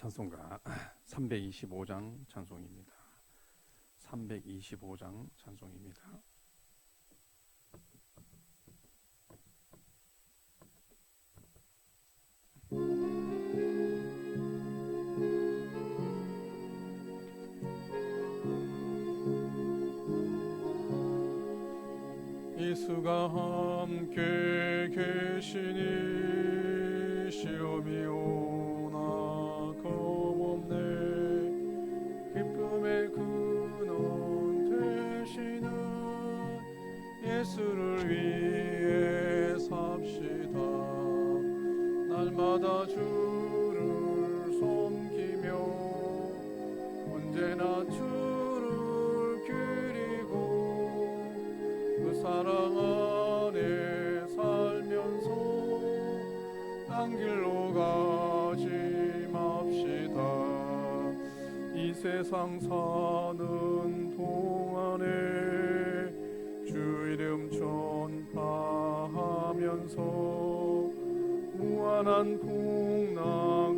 찬송가 325장 찬송입니다. 325장 찬송입니다. 예수가 함께 계시니 시험이 오나 겁없네. 기쁨의 근원 되시는 예수를 위해 삽시다. 날마다 주를 섬기며 언제나 주를 기리고 그 사랑 안에 살면서 딴 길로 가지 맙시다. 이 세상 사는 동안에 주 이름 전파하면서 무한한 복락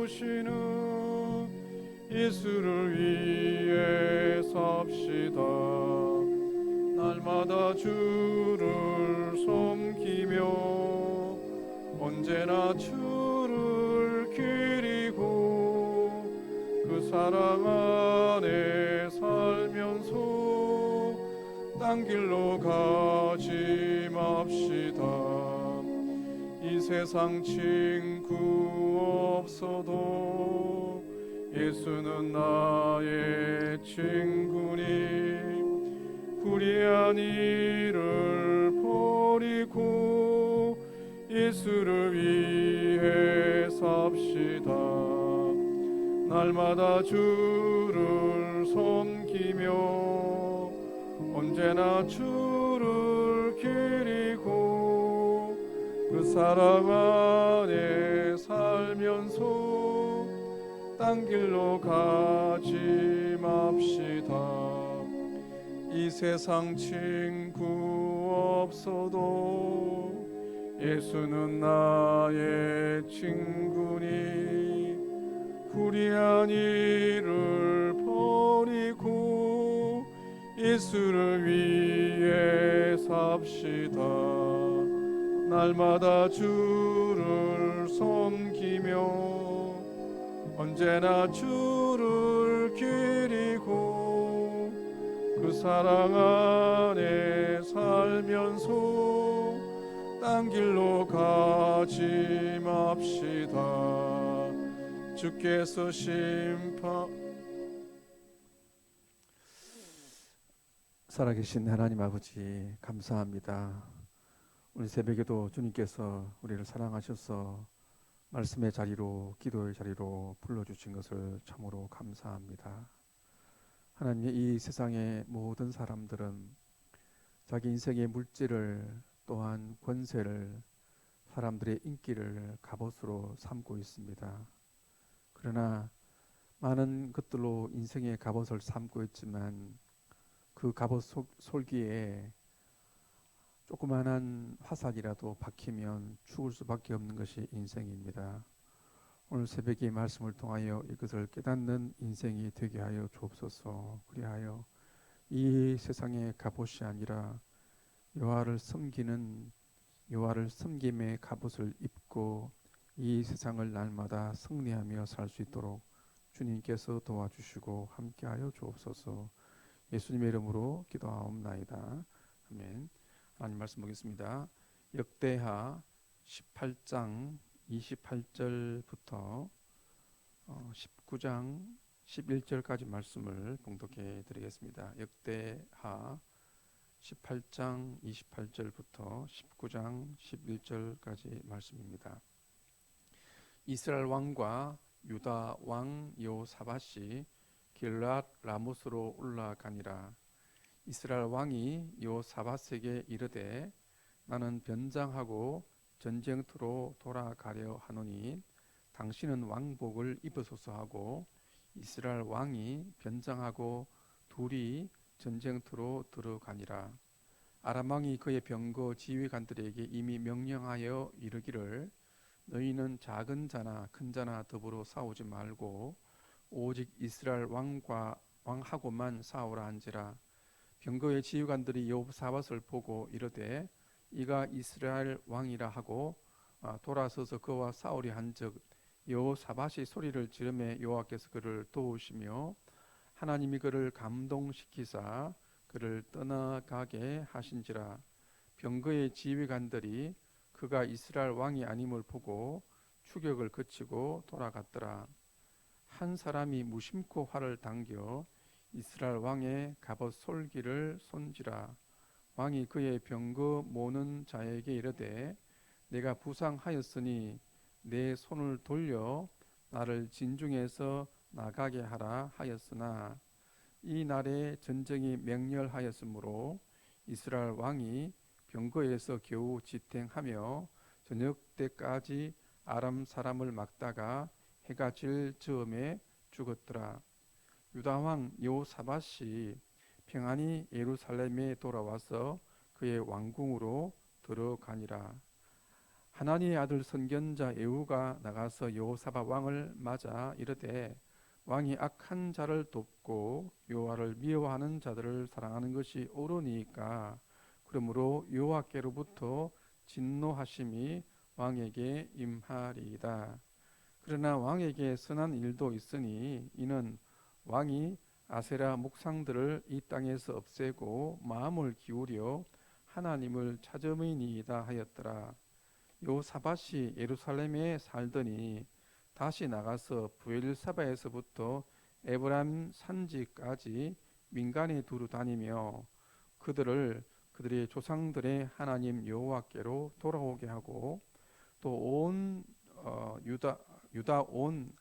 주시는 예수를 위해 삽시다. 날마다 주를 섬기며 언제나 주를 기리고 그 사랑 안에 살면서 딴 길로 가지 맙시다. 이 세상 친구 없어도 예수는 나의 친구니 불의한 일을 버리고 예수를 위해 삽시다. 날마다 주를 섬기며 언제나 주를 기리고 그 사랑 안에 살면서 딴 길로 가지 맙시다. 이 세상 친구 없어도 예수는 나의 친구니 불의한 일을 버리고 예수를 위해 삽시다. 날마다 주를 섬기며 언제나 주를 기리고 그 사랑 안에 살면서 딴 길로 가지 맙시다. 주께서 살아계신 하나님 아버지 감사합니다. 오늘 새벽에도 주님께서 우리를 사랑하셔서 말씀의 자리로 기도의 자리로 불러주신 것을 참으로 감사합니다. 하나님, 이 세상의 모든 사람들은 자기 인생의 물질을 또한 권세를 사람들의 인기를 갑옷으로 삼고 있습니다. 그러나 많은 것들로 인생의 갑옷을 삼고 있지만 그 갑옷 솔기에 조그만한 화살이라도 박히면 죽을 수밖에 없는 것이 인생입니다. 오늘 새벽에 말씀을 통하여 이것을 깨닫는 인생이 되게 하여 주옵소서. 그리하여 이 세상의 갑옷이 아니라 여호와를 섬김의 갑옷을 입고 이 세상을 날마다 승리하며 살 수 있도록 주님께서 도와주시고 함께하여 주옵소서. 예수님의 이름으로 기도하옵나이다. 아멘. 하나님 말씀 보겠습니다. 역대하 18장 28절부터 19장 11절까지 말씀을 봉독해 드리겠습니다. 역대하 18장 28절부터 19장 11절까지 말씀입니다. 이스라엘 왕과 유다 왕 여호사밧이 길앗 라못으로 올라가니라. 이스라엘 왕이 여호사밧에게 이르되 나는 변장하고 전쟁터로 돌아가려 하노니 당신은 왕복을 입으소서 하고 이스라엘 왕이 변장하고 둘이 전쟁터로 들어가니라. 아람 왕이 그의 병거 지휘관들에게 이미 명령하여 이르기를 너희는 작은 자나 큰 자나 더불어 싸우지 말고 오직 이스라엘 왕하고만 싸우라 한지라. 병거의 지휘관들이 여호사밧을 보고 이르되 이가 이스라엘 왕이라 하고 돌아서서 그와 싸우려 한즉 여호사밧이 소리를 지르매 여호와께서 그를 도우시며 하나님이 그를 감동시키사 그를 떠나가게 하신지라. 병거의 지휘관들이 그가 이스라엘 왕이 아님을 보고 추격을 그치고 돌아갔더라. 한 사람이 무심코 활을 당겨 이스라엘 왕의 갑옷 솔기를 손지라. 왕이 그의 병거 모는 자에게 이르되 내가 부상하였으니 내 손을 돌려 나를 진중에서 나가게 하라 하였으나 이 날에 전쟁이 맹렬하였으므로 이스라엘 왕이 병거에서 겨우 지탱하며 저녁 때까지 아람 사람을 막다가 해가 질 즈음에 죽었더라. 유다 왕 여호사밧이 평안히 예루살렘에 돌아와서 그의 왕궁으로 들어가니라. 하나님의 아들 선견자 예후가 나가서 여호사밧 왕을 맞아 이르되 왕이 악한 자를 돕고 여호와를 미워하는 자들을 사랑하는 것이 옳으니까 그러므로 여호와께로부터 진노하심이 왕에게 임하리이다. 그러나 왕에게 선한 일도 있으니 이는 왕이 아세라 목상들을 이 땅에서 없애고 마음을 기울여 하나님을 찾음이니이다 하였더라. 여호사밧이 예루살렘에 살더니 다시 나가서 브엘사바에서부터 에브라임 산지까지 민간에 두루 다니며 그들의 조상들의 하나님 여호와께로 돌아오게 하고 또 온 유다 온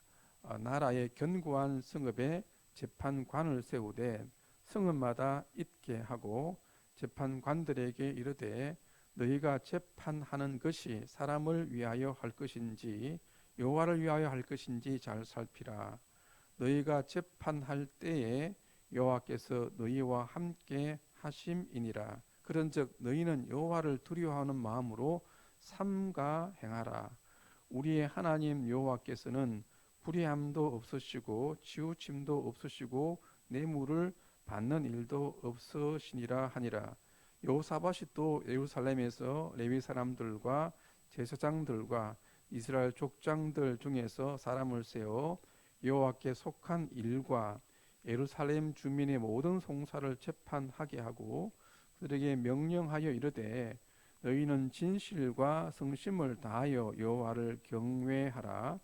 나라의 견고한 성읍에 재판관을 세우되 성읍마다 있게 하고 재판관들에게 이르되 너희가 재판하는 것이 사람을 위하여 할 것인지 여호와를 위하여 할 것인지 잘 살피라. 너희가 재판할 때에 여호와께서 너희와 함께 하심이니라. 그런즉 너희는 여호와를 두려워하는 마음으로 삼가 행하라. 우리의 하나님 여호와께서는 불의함도 없으시고 치우침도 없으시고 뇌물을 받는 일도 없으시니라 하니라. 여호사밧이 또 예루살렘에서 레위 사람들과 제사장들과 이스라엘 족장들 중에서 사람을 세워 여호와께 속한 일과 예루살렘 주민의 모든 송사를 재판하게 하고 그들에게 명령하여 이르되 너희는 진실과 성심을 다하여 여호와를 경외하라.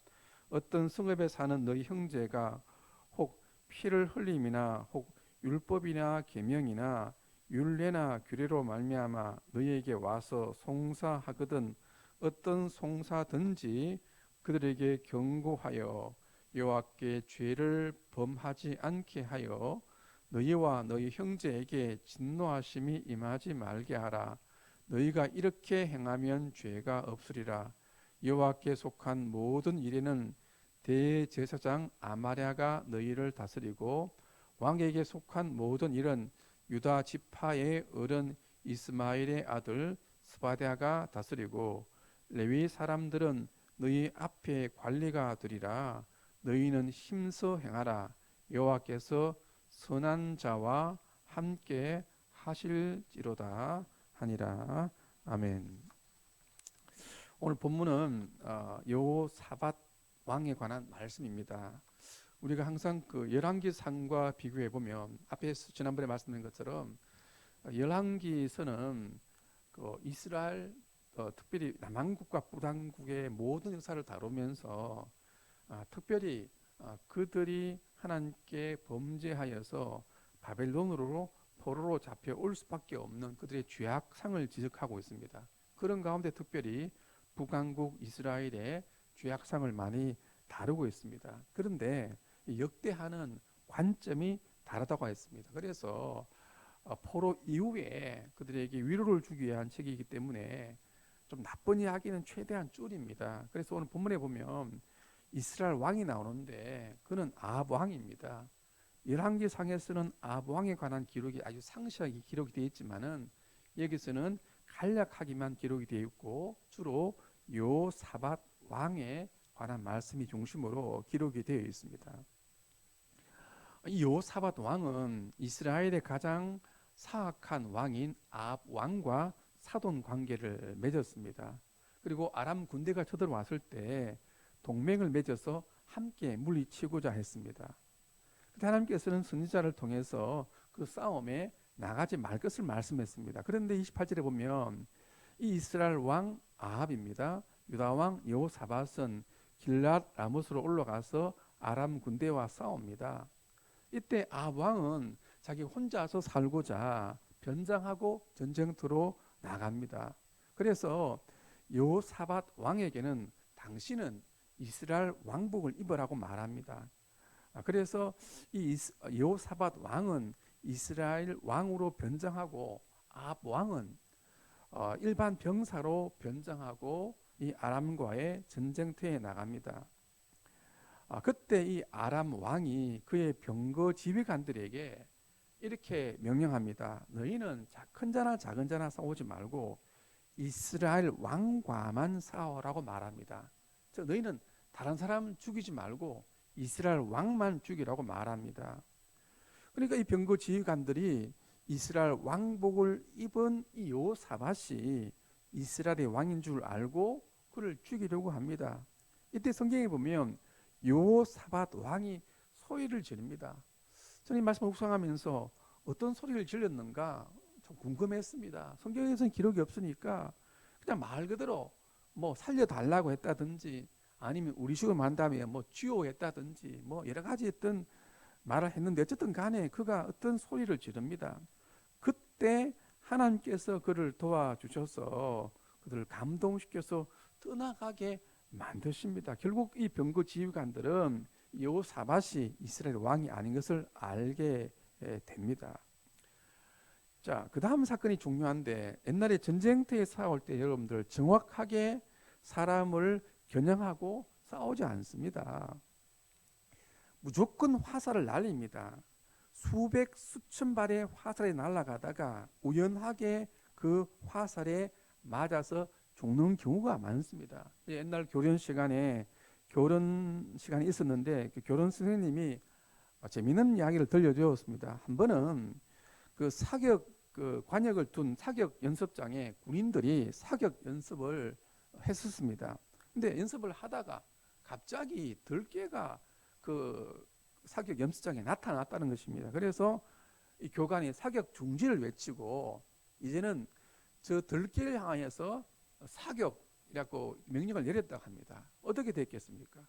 어떤 성읍에 사는 너희 형제가 혹 피를 흘림이나 혹 율법이나 계명이나 율례나 규례로 말미암아 너희에게 와서 송사하거든 어떤 송사든지 그들에게 경고하여 여호와께 죄를 범하지 않게 하여 너희와 너희 형제에게 진노하심이 임하지 말게 하라. 너희가 이렇게 행하면 죄가 없으리라. 여호와께 속한 모든 일에는 대제사장 아마랴가 너희를 다스리고 왕에게 속한 모든 일은 유다 지파의 어른 이스마엘의 아들 스바랴가 다스리고 레위 사람들은 너희 앞에 관리가 되리라. 너희는 힘써 행하라. 여호와께서 선한 자와 함께 하실지로다 하니라. 아멘. 오늘 본문은 여호사밧 왕에 관한 말씀입니다. 우리가 항상 그 열왕기상과 비교해 보면 앞에 지난번에 말씀드린 것처럼 열왕기서는 그 이스라엘 특별히 남한국과 북한국의 모든 역사를 다루면서 특별히 그들이 하나님께 범죄하여서 바벨론으로 포로로 잡혀올 수밖에 없는 그들의 죄악상을 지적하고 있습니다. 그런 가운데 특별히 북한국 이스라엘의 죄악상을 많이 다루고 있습니다. 그런데 역대하는 관점이 다르다고 했습니다. 그래서 포로 이후에 그들에게 위로를 주기 위한 책이기 때문에 좀 나쁜 이야기는 최대한 줄입니다. 그래서 오늘 본문에 보면 이스라엘 왕이 나오는데 그는 아합 왕입니다. 열왕기상에서는 아합 왕에 관한 기록이 아주 상세하게 기록이 되어 있지만은 여기서는 간략하게만 기록이 되어 있고 주로 여호사밧 왕에 관한 말씀이 중심으로 기록이 되어 있습니다. 이 여호사밧 왕은 이스라엘의 가장 사악한 왕인 아합 왕과 사돈 관계를 맺었습니다. 그리고 아람 군대가 쳐들어왔을 때 동맹을 맺어서 함께 물리치고자 했습니다. 하나님께서는 선지자를 통해서 그 싸움에 나가지 말 것을 말씀했습니다. 그런데 28절에 보면 이 이스라엘 왕 아합입니다. 유다 왕 여호사밧은 길랏 라못으로 올라가서 아람 군대와 싸웁니다. 이때 아합 왕은 자기 혼자서 살고자 변장하고 전쟁터로 나갑니다. 그래서 여호사밧 왕에게는 당신은 이스라엘 왕복을 입으라고 말합니다. 그래서 이 여호사밧 왕은 이스라엘 왕으로 변장하고 아합 왕은 일반 병사로 변장하고 이 아람과의 전쟁터에 나갑니다. 그때 이 아람 왕이 그의 병거 지휘관들에게 이렇게 명령합니다. 너희는 큰 자나 작은 자나 싸우지 말고 이스라엘 왕과만 싸우라고 말합니다. 즉 너희는 다른 사람 죽이지 말고 이스라엘 왕만 죽이라고 말합니다. 그러니까 이 병거 지휘관들이 이스라엘 왕복을 입은 이 여호사밧이 이스라엘의 왕인 줄 알고 그를 죽이려고 합니다. 이때 성경에 보면 여호사밧 왕이 소리를 지릅니다. 저는 이 말씀을 묵상하면서 어떤 소리를 질렀는가 좀 궁금했습니다. 성경에서는 기록이 없으니까 그냥 말 그대로 뭐 살려달라고 했다든지 아니면 우리 죽으면 한 다음에 뭐 쥐오했다든지 뭐 여러 가지 어떤 말을 했는데 어쨌든 간에 그가 어떤 소리를 지릅니다. 그때 하나님께서 그를 도와주셔서 그들을 감동시켜서 떠나가게 만드십니다. 결국 이 병거 지휘관들은 여호사밧이 이스라엘 왕이 아닌 것을 알게 됩니다. 자, 그 다음 사건이 중요한데 옛날에 전쟁터에 싸울 때 여러분들 정확하게 사람을 겨냥하고 싸우지 않습니다. 무조건 화살을 날립니다. 수백 수천 발의 화살이 날아가다가 우연하게 그 화살에 맞아서 죽는 경우가 많습니다. 옛날 교련 시간에 있었는데 그 교련 선생님이 재미있는 이야기를 들려주었습니다. 한 번은 그 사격 관역을 둔 사격 연습장에 군인들이 사격 연습을 했었습니다. 근데 연습을 하다가 갑자기 들개가 그 사격 연습장에 나타났다는 것입니다. 그래서 이 교관이 사격 중지를 외치고 이제는 저 들개를 향하여서 사격이라고 명령을 내렸다고 합니다. 어떻게 됐겠습니까?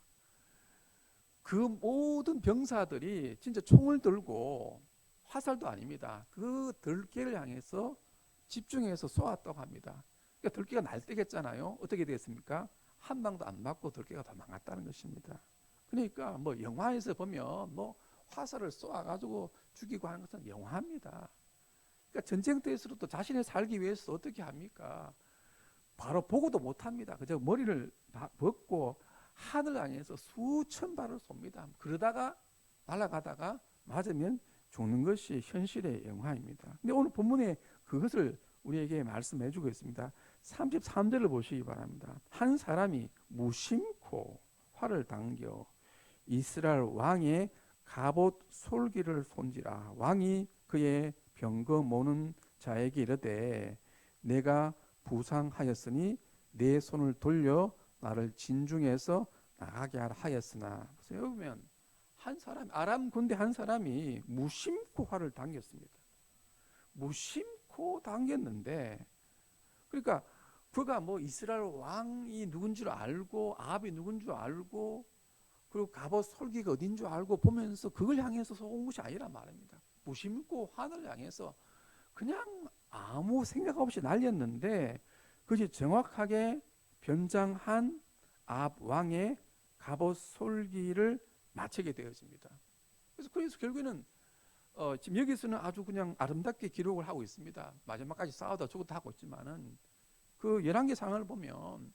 그 모든 병사들이 진짜 총을 들고 화살도 아닙니다. 그 들개를 향해서 집중해서 쏘았다고 합니다. 그러니까 들개가 날뛰겠잖아요. 어떻게 됐습니까? 한 방도 안 맞고 들개가 도망갔다는 것입니다. 그러니까 뭐 영화에서 보면 뭐 화살을 쏘아가지고 죽이고 하는 것은 영화입니다. 그러니까 전쟁터에서도 자신의 살기 위해서 어떻게 합니까? 바로 보고도 못합니다. 그저 머리를 벗고 하늘 향해서 수천 발을 쏩니다. 그러다가 날아가다가 맞으면 죽는 것이 현실의 영화입니다. 근데 오늘 본문에 그것을 우리에게 말씀해 주고 있습니다. 33절을 보시기 바랍니다. 한 사람이 무심코 활을 당겨 이스라엘 왕의 갑옷 솔기를 손지라. 왕이 그의 병거 모는 자에게 이르되 내가 부상하였으니 내 손을 돌려 나를 진중에서 나가게 하라 하였으나. 여기 보면 한 사람, 아람 군대 한 사람이 무심코 활을 당겼습니다. 무심코 당겼는데, 그러니까 그가 뭐 이스라엘 왕이 누군 줄 알고 아합이 누군 줄 알고 그리고 갑옷 솔기가 어딘 줄 알고 보면서 그걸 향해서 쏘은 것이 아니란 말입니다. 무심코 환을 향해서 그냥 아무 생각 없이 날렸는데 그것이 정확하게 변장한 아합 왕의 갑옷 솔기를 맞추게 되어집니다. 그래서 결국에는 지금 여기서는 아주 그냥 아름답게 기록을 하고 있습니다. 마지막까지 싸우다 죽었다 하고 있지만은 그 열왕기 상을 보면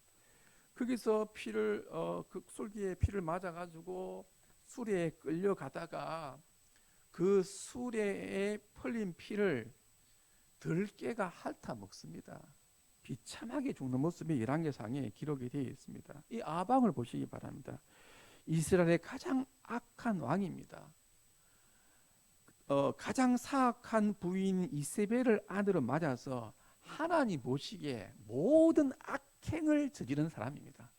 거기서 피를 그 솔기에 피를 맞아가지고 수레에 끌려가다가 그 수레에 풀린 피를 들개가 핥아 먹습니다. 비참하게 죽는 모습이 열왕기상에 기록이 되어 있습니다. 이 아방을 보시기 바랍니다. 이스라엘의 가장 악한 왕입니다. 가장 사악한 부인 이세벨을 아내로 맞아서 하나님 보시기에 모든 악행을 저지른 사람입니다.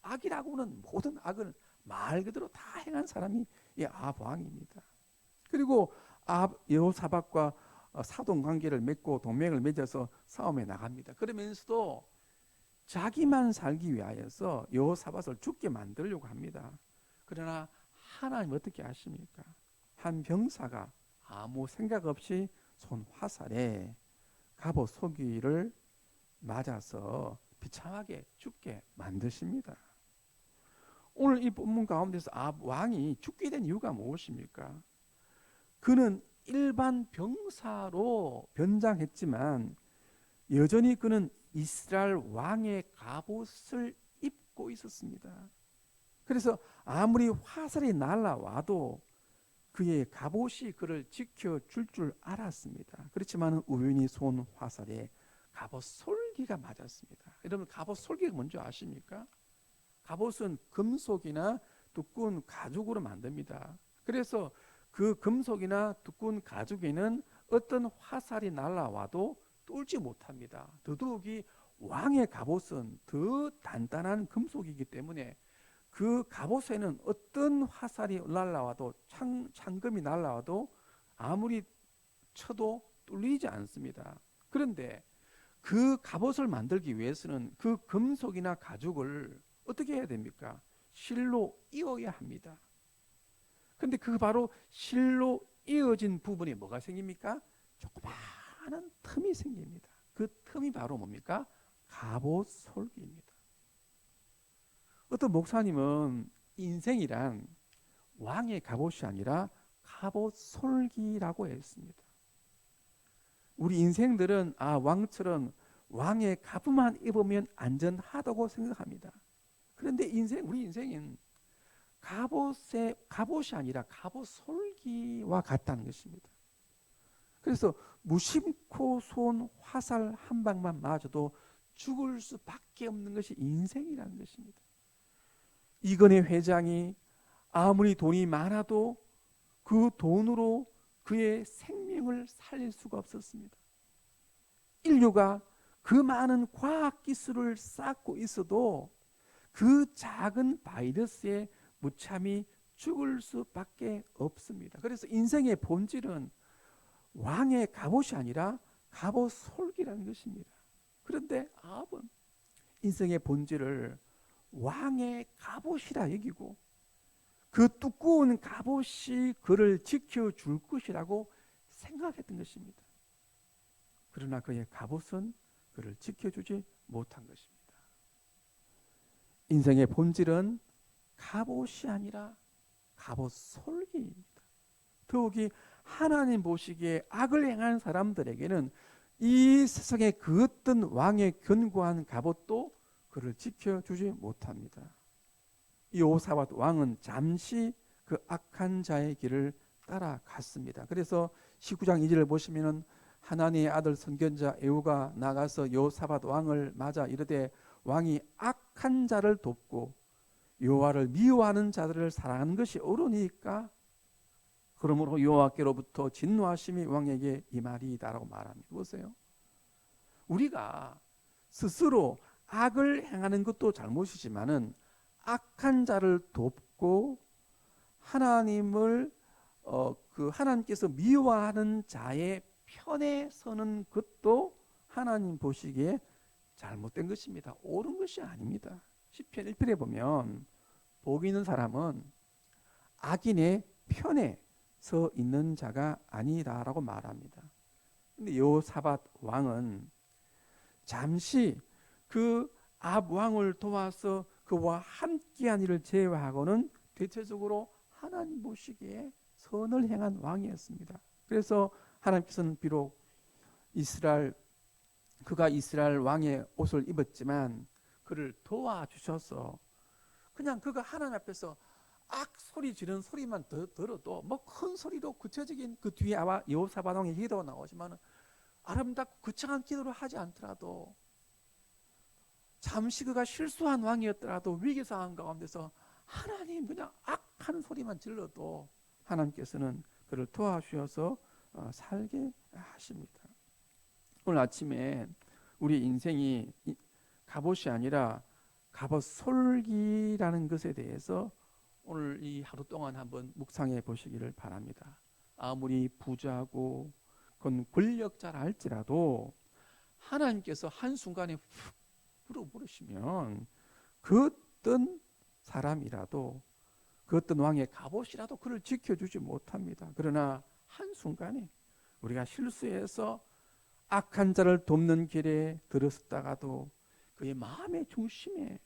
악이라고는 모든 악을 말 그대로 다 행한 사람이 이 아합 왕입니다. 그리고 아합 여호사밧과 사돈 관계를 맺고 동맹을 맺어서 싸움에 나갑니다. 그러면서도 자기만 살기 위하여서 여호사밧을 죽게 만들려고 합니다. 그러나 하나님 어떻게 하십니까? 한 병사가 아무 생각 없이 손 화살에 갑옷 소귀를 맞아서 비참하게 죽게 만드십니다. 오늘 이 본문 가운데서 아합 왕이 죽게 된 이유가 무엇입니까? 그는 일반 병사로 변장했지만 여전히 그는 이스라엘 왕의 갑옷을 입고 있었습니다. 그래서 아무리 화살이 날아와도 그의 갑옷이 그를 지켜줄 줄 알았습니다. 그렇지만 우연히 쏜 화살에 갑옷 솔기가 맞았습니다. 여러분, 갑옷 솔기가 뭔지 아십니까? 갑옷은 금속이나 두꺼운 가죽으로 만듭니다. 그래서 그 금속이나 두꺼운 가죽에는 어떤 화살이 날아와도 뚫지 못합니다. 더더욱이 왕의 갑옷은 더 단단한 금속이기 때문에 그 갑옷에는 어떤 화살이 날아와도 창금이 날아와도 아무리 쳐도 뚫리지 않습니다. 그런데 그 갑옷을 만들기 위해서는 그 금속이나 가죽을 어떻게 해야 됩니까? 실로 이어야 합니다. 근데 그 바로 실로 이어진 부분에 뭐가 생깁니까? 조그마한 틈이 생깁니다. 그 틈이 바로 뭡니까? 갑옷 솔기입니다. 어떤 목사님은 인생이란 왕의 갑옷이 아니라 갑옷 솔기라고 했습니다. 우리 인생들은 왕처럼 왕의 갑옷만 입으면 안전하다고 생각합니다. 그런데 우리 인생은 갑옷이 아니라 갑옷 솔기와 같다는 것입니다. 그래서 무심코 쏜 화살 한 방만 맞아도 죽을 수밖에 없는 것이 인생이라는 것입니다. 이건희 회장이 아무리 돈이 많아도 그 돈으로 그의 생명을 살릴 수가 없었습니다. 인류가 그 많은 과학 기술을 쌓고 있어도 그 작은 바이러스에 무참히 죽을 수밖에 없습니다. 그래서 인생의 본질은 왕의 갑옷이 아니라 갑옷 솔기라는 것입니다. 그런데 아합은 인생의 본질을 왕의 갑옷이라 여기고 그 두꺼운 갑옷이 그를 지켜줄 것이라고 생각했던 것입니다. 그러나 그의 갑옷은 그를 지켜주지 못한 것입니다. 인생의 본질은 갑옷이 아니라 갑옷 솔기입니다. 더욱이 하나님 보시기에 악을 행한 사람들에게는 이 세상에 그 어떤 왕의 견고한 갑옷도 그를 지켜주지 못합니다. 여호사밧 왕은 잠시 그 악한 자의 길을 따라갔습니다. 그래서 19장 2절을 보시면은 하나님의 아들 선견자 에후가 나가서 여호사밧 왕을 맞아 이르되 왕이 악한 자를 돕고 여호와를 미워하는 자들을 사랑하는 것이 옳으니까 그러므로 여호와께로부터 진노하심이 왕에게 임하리이다라고 말합니다. 보세요. 우리가 스스로 악을 행하는 것도 잘못이지만은 악한 자를 돕고 하나님을 하나님께서 미워하는 자의 편에 서는 것도 하나님 보시기에 잘못된 것입니다. 옳은 것이 아닙니다. 시편 1편에 보면 복 있는 사람은 악인의 편에 서 있는 자가 아니다라고 말합니다. 근데 여호사밧 왕은 잠시 그 아합 왕을 도와서 그와 함께한 일을 제외하고는 대체적으로 하나님 보시기에 선을 행한 왕이었습니다. 그래서 하나님께서는 비록 그가 이스라엘 왕의 옷을 입었지만 그를 도와주셔서 그냥 그가 하나님 앞에서 악 소리 지르는 소리만 들어도 뭐 큰 소리로 구체적인 그 뒤에 아마 여호사밧 왕의 기도가 나오지만 아름답고 거창한 기도를 하지 않더라도 잠시 그가 실수한 왕이었더라도 위기 상황 가운데서 하나님 그냥 악한 소리만 질러도 하나님께서는 그를 도와주셔서 살게 하십니다. 오늘 아침에 우리 인생이 갑옷이 아니라 갑옷 솔기라는 것에 대해서 오늘 이 하루 동안 한번 묵상해 보시기를 바랍니다. 아무리 부자고 권력자라 할지라도 하나님께서 한순간에 훅 불어버리시면 그 어떤 사람이라도 그 어떤 왕의 갑옷이라도 그를 지켜주지 못합니다. 그러나 한순간에 우리가 실수해서 악한 자를 돕는 길에 들었다가도 그의 마음의 중심에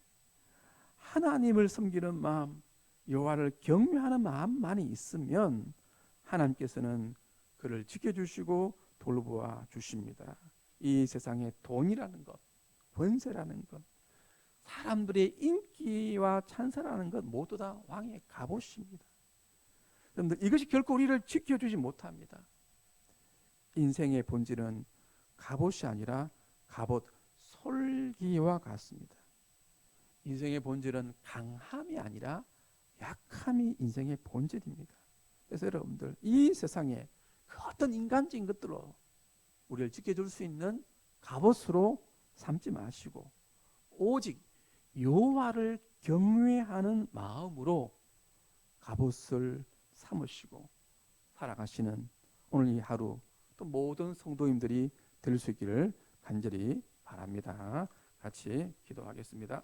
하나님을 섬기는 마음, 여호와를 경외하는 마음만이 있으면 하나님께서는 그를 지켜주시고 돌보아 주십니다. 이 세상에 돈이라는 것, 권세라는 것, 사람들의 인기와 찬사라는 것 모두 다 왕의 갑옷입니다. 여러분들 이것이 결코 우리를 지켜주지 못합니다. 인생의 본질은 갑옷이 아니라 갑옷 솔기와 같습니다. 인생의 본질은 강함이 아니라 약함이 인생의 본질입니다. 그래서 여러분들 이 세상에 그 어떤 인간적인 것들로 우리를 지켜줄 수 있는 갑옷으로 삼지 마시고 오직 여호와를 경외하는 마음으로 갑옷을 삼으시고 살아가시는 오늘 이 하루 또 모든 성도님들이 될 수 있기를 간절히 바랍니다. 같이 기도하겠습니다.